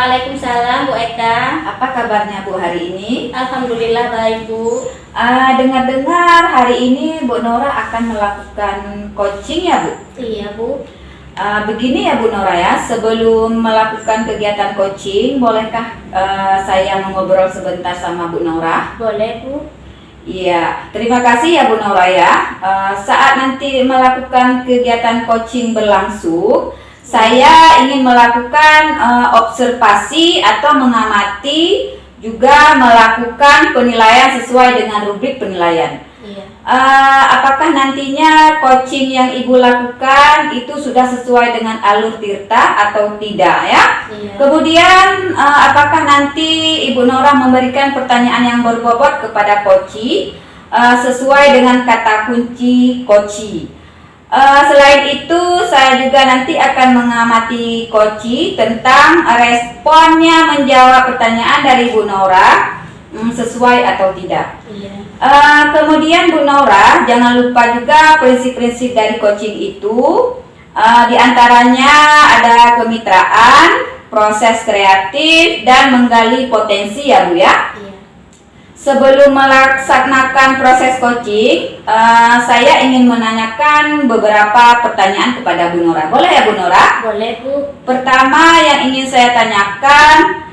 Waalaikumsalam Bu Eka. Apa kabarnya Bu hari ini? Alhamdulillah baik Bu. Dengar-dengar hari ini Bu Nora akan melakukan coaching ya Bu? Iya Bu. Begini ya Bu Nora ya, sebelum melakukan kegiatan coaching, bolehkah saya mengobrol sebentar sama Bu Nora? Boleh Bu. Iya, terima kasih ya Bu Nora ya. Saat nanti melakukan kegiatan coaching berlangsung, saya ingin melakukan observasi atau mengamati, juga melakukan penilaian sesuai dengan rubrik penilaian. Iya. Apakah nantinya coaching yang Ibu lakukan itu sudah sesuai dengan alur tirta atau tidak ya? Iya. Kemudian apakah nanti Ibu Nora memberikan pertanyaan yang berbobot kepada coachee sesuai dengan kata kunci coachee. Selain itu, saya juga nanti akan mengamati coachee tentang responnya menjawab pertanyaan dari Bu Nora sesuai atau tidak. Iya. Kemudian Bu Nora, jangan lupa juga prinsip-prinsip dari coaching itu. Di antaranya ada kemitraan, proses kreatif, dan menggali potensi ya Bu ya. Iya. Sebelum melaksanakan proses coaching, saya ingin menanyakan beberapa pertanyaan kepada Bu Nora. Boleh ya Bu Nora? Boleh Bu. Pertama yang ingin saya tanyakan,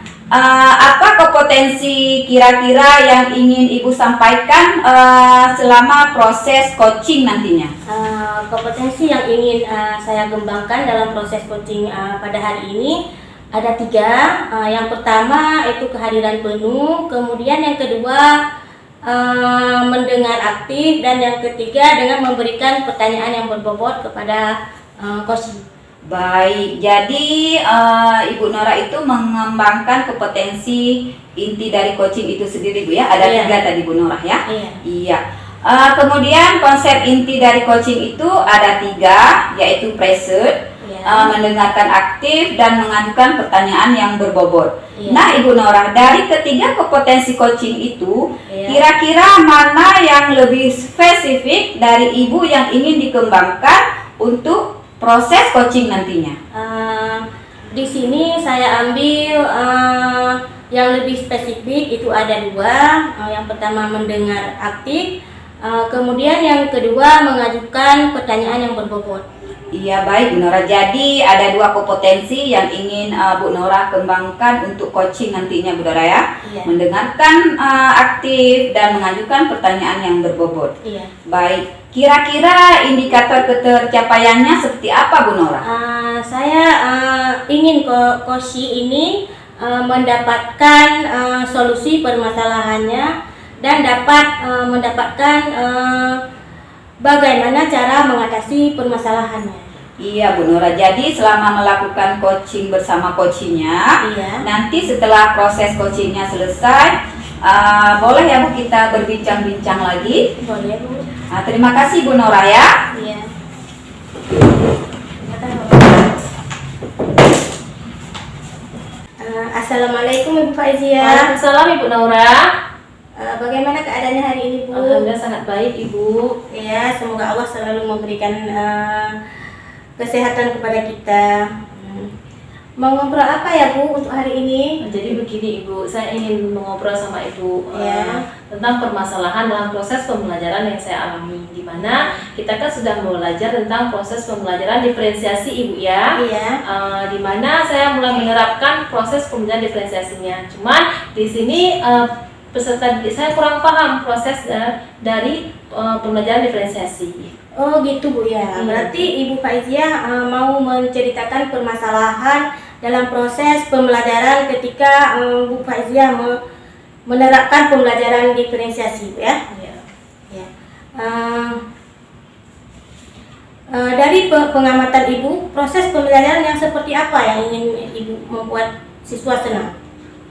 apa kompetensi kira-kira yang ingin Ibu sampaikan selama proses coaching nantinya? Kompetensi yang ingin saya kembangkan dalam proses coaching pada hari ini ada 3. Yang pertama itu kehadiran penuh, kemudian yang kedua mendengar aktif, dan yang ketiga dengan memberikan pertanyaan yang berbobot kepada coaching. Baik, jadi Ibu Nora itu mengembangkan kompetensi inti dari coaching itu sendiri Bu ya. Ada 3 tadi Bu Nora ya. Iya. Kemudian konsep inti dari coaching itu ada 3, yaitu present, mendengarkan aktif, dan mengajukan pertanyaan yang berbobot. Nah Ibu Nora, dari ketiga kompetensi coaching itu, kira-kira mana yang lebih spesifik dari Ibu yang ingin dikembangkan untuk proses coaching nantinya? Di sini saya ambil yang lebih spesifik itu ada 2. Yang pertama mendengar aktif, kemudian yang kedua mengajukan pertanyaan yang berbobot. Iya baik Bu Nora, jadi ada 2 kompetensi yang ingin Bu Nora kembangkan untuk coaching nantinya Bu Nora ya. Mendengarkan aktif dan mengajukan pertanyaan yang berbobot. Baik, kira-kira indikator ketercapaiannya seperti apa Bu Nora? Saya ingin coaching ini mendapatkan solusi permasalahannya dan dapat mendapatkan bagaimana cara mengatasi permasalahannya. Iya Bu Nora, jadi selama melakukan coaching bersama coachingnya, nanti setelah proses coachingnya selesai, boleh ya Bu kita berbincang-bincang lagi? Boleh Bu. Terima kasih Bu Nora ya. Iya. Assalamualaikum Ibu Faizia. Waalaikumsalam Ibu Nora. Bagaimana keadaannya hari ini Bu? Alhamdulillah sangat baik Ibu. Ya, semoga Allah selalu memberikan kesehatan kepada kita. Mau ngobrol apa ya Bu untuk hari ini? Jadi begini Ibu, saya ingin mengobrol sama Ibu tentang permasalahan dalam proses pembelajaran yang saya alami, di mana kita kan sudah belajar tentang proses pembelajaran diferensiasi Ibu ya. Di mana saya mulai menerapkan proses pembelajaran diferensiasinya. Cuman di sini peserta saya kurang paham proses dari pembelajaran diferensiasi. Oh gitu Bu ya. Berarti Ibu Faizia mau menceritakan permasalahan dalam proses pembelajaran ketika Bu Faizia menerapkan pembelajaran diferensiasi Bu ya. Dari pengamatan Ibu, proses pembelajaran yang seperti apa yang ingin Ibu membuat siswa senang?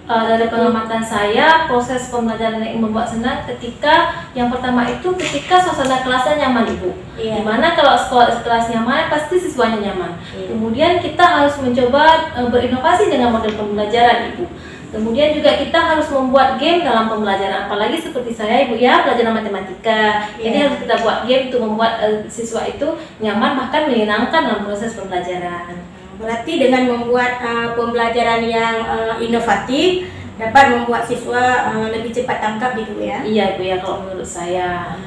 Dari pengamatan saya, proses pembelajaran yang membuat senang ketika yang pertama itu ketika suasana kelasnya nyaman Ibu. Dimana kalau kelas nyaman pasti siswanya nyaman. Kemudian kita harus mencoba berinovasi dengan model pembelajaran Ibu. Kemudian juga kita harus membuat game dalam pembelajaran, apalagi seperti saya Ibu ya, pelajaran matematika. Jadi harus kita buat game untuk membuat siswa itu nyaman bahkan menyenangkan dalam proses pembelajaran. Berarti dengan membuat pembelajaran yang inovatif dapat membuat siswa lebih cepat tangkap gitu ya. Iya Bu ya, kalau menurut saya.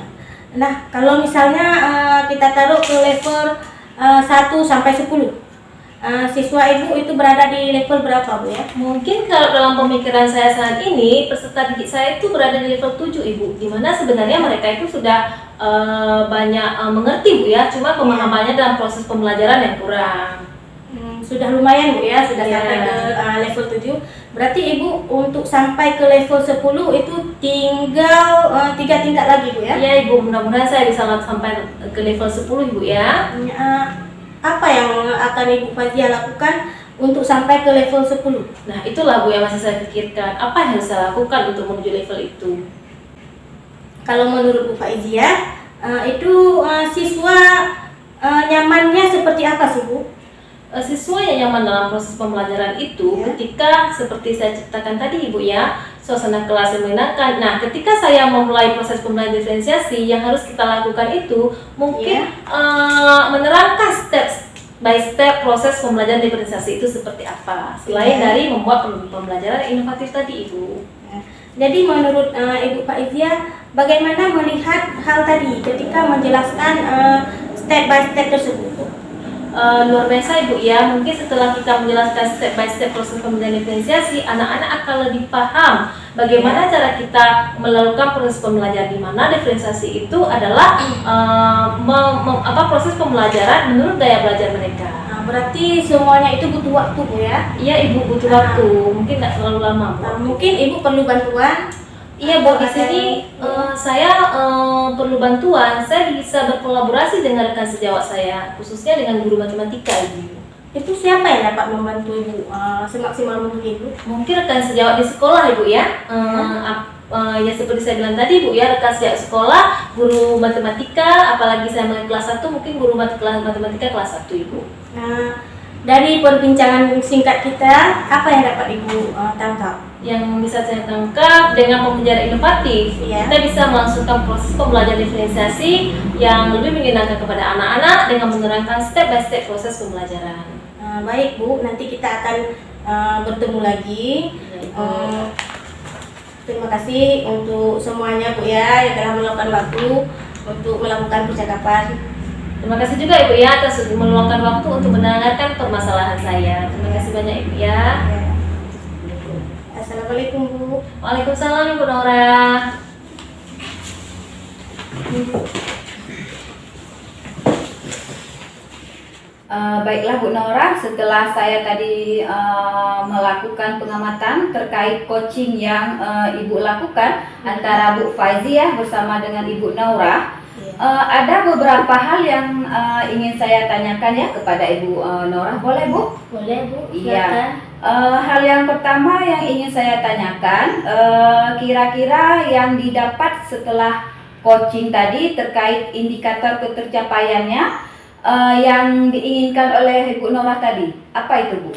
Nah, kalau misalnya kita taruh ke level 1 sampai 10, siswa ibu itu berada di level berapa Bu ya? Mungkin kalau dalam pemikiran saya saat ini, peserta didik saya itu berada di level 7 Ibu, dimana sebenarnya mereka itu sudah banyak mengerti Bu ya, cuma pemahamannya dalam proses pembelajaran yang kurang. Sudah lumayan Bu ya, sudah Iya. sampai ke level 7. Berarti Ibu untuk sampai ke level 10 itu tinggal 3 tingkat lagi Bu ya? Iya Ibu, mudah-mudahan saya bisa sampai ke level 10 Ibu ya. Apa yang akan Ibu Fazia lakukan untuk sampai ke level 10? Nah itulah Bu yang masih saya pikirkan, apa yang harus saya lakukan untuk menuju level itu. Kalau menurut Bu Faizia, itu siswa nyamannya seperti apa sih Bu? Siswa yang nyaman dalam proses pembelajaran itu ketika seperti saya ceritakan tadi Ibu ya, suasana kelas yang menyenangkan. Nah, ketika saya memulai proses pembelajaran diferensiasi, yang harus kita lakukan itu mungkin menerangkan step by step proses pembelajaran diferensiasi itu seperti apa. Selain dari membuat pembelajaran inovatif tadi Ibu. Jadi menurut Ibu Faizia, bagaimana melihat hal tadi ketika menjelaskan step by step tersebut? Luar biasa Ibu ya, mungkin setelah kita menjelaskan step by step proses pembelajaran diferensiasi, anak-anak akan lebih paham bagaimana cara kita melakukan proses pembelajaran, di mana diferensiasi itu adalah proses pembelajaran menurut gaya belajar mereka. Berarti semuanya itu butuh waktu Bu ya? Iya Ibu, butuh waktu, mungkin tidak terlalu lama Bu. Mungkin Ibu perlu bantuan. Iya Bu, di sini saya perlu bantuan. Saya bisa berkolaborasi dengan rekan sejawat saya, khususnya dengan guru matematika Ibu. Itu siapa yang dapat membantu Ibu semaksimal mungkin Bu? Mungkin rekan sejawat di sekolah Ibu ya. Ya seperti saya bilang tadi Bu ya, rekan sejawat sekolah, guru matematika, apalagi saya mengenai kelas 1, mungkin guru matematika kelas 1 Ibu. Nah, dari perbincangan singkat kita, apa yang dapat Ibu tangkap? Yang bisa saya tangkap, dengan pembelajaran inovatif, kita bisa melangsungkan proses pembelajaran diferensiasi yang lebih menyenangkan kepada anak-anak dengan menerangkan step by step proses pembelajaran. Baik Bu, nanti kita akan bertemu lagi. Terima kasih untuk semuanya Bu ya yang telah meluangkan waktu untuk melakukan percakapan. Terima kasih juga Ibu ya atas meluangkan waktu untuk mendengarkan permasalahan saya. Terima kasih banyak Ibu ya. Assalamualaikum Bu. Waalaikumsalam Ibu Nora. Baiklah Bu Nora, setelah saya tadi melakukan pengamatan terkait coaching yang Ibu lakukan antara Bu Faizia bersama dengan Ibu Nora, ada beberapa hal yang ingin saya tanyakan ya kepada Ibu Nora. Boleh Bu? Boleh Bu, silakan. Iya. Hal yang pertama yang ingin saya tanyakan, kira-kira yang didapat setelah coaching tadi terkait indikator ketercapaiannya yang diinginkan oleh Ibu Nora tadi, apa itu Bu?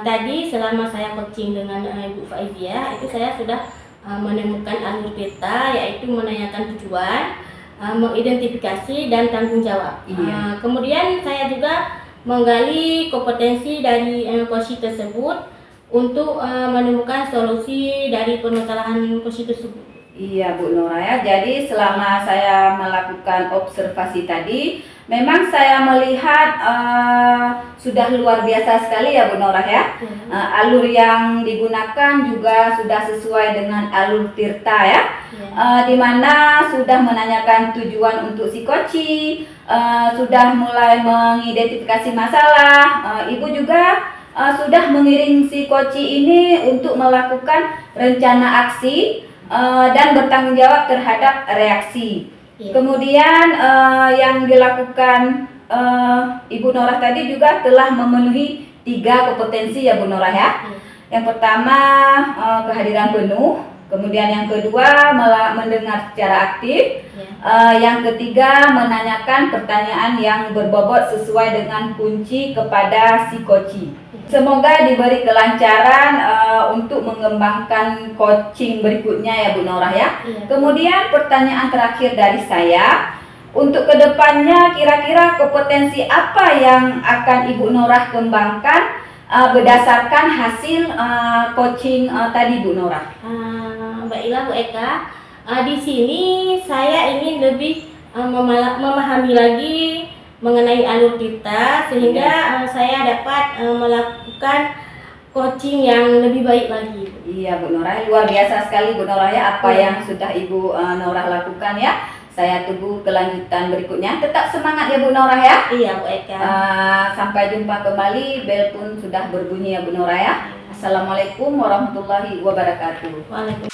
Tadi selama saya coaching dengan Ibu Faizia, itu saya sudah menemukan alur peta, yaitu menanyakan tujuan, mengidentifikasi dan tanggung jawab. Kemudian saya juga menggali kompetensi dari coach tersebut untuk menemukan solusi dari permasalahan coach tersebut. Iya Bu Nora ya, jadi selama saya melakukan observasi tadi, memang saya melihat sudah luar biasa sekali ya Bu Nora ya. Alur yang digunakan juga sudah sesuai dengan alur Tirta ya, di mana sudah menanyakan tujuan untuk si koci, sudah mulai mengidentifikasi masalah. Ibu juga sudah mengiring si koci ini untuk melakukan rencana aksi dan bertanggung jawab terhadap reaksi. Kemudian yang dilakukan Ibu Nora tadi juga telah memenuhi 3 kompetensi ya Bu Nora ya. Yang pertama kehadiran penuh, kemudian yang kedua mendengar secara aktif, yang ketiga menanyakan pertanyaan yang berbobot sesuai dengan kunci kepada si koci. Semoga diberi kelancaran untuk mengembangkan coaching berikutnya ya Bu Nora ya. Kemudian pertanyaan terakhir dari saya, untuk kedepannya kira-kira kompetensi apa yang akan Ibu Norah kembangkan berdasarkan hasil coaching tadi Bu Norah? Mbak Ila, Bu Eka, di sini saya ingin lebih memahami lagi mengenai alur kita sehingga saya dapat melakukan coaching yang lebih baik lagi. Iya Bu Norah, luar biasa sekali Bu Norah ya apa yang sudah Ibu Norah lakukan ya. Saya tunggu kelanjutan berikutnya. Tetap semangat ya Bu Norah ya. Iya Bu Eka. Sampai jumpa kembali. Bel pun sudah berbunyi ya Bu Norah ya. Assalamualaikum warahmatullahi wabarakatuh. Waalaikumsalam.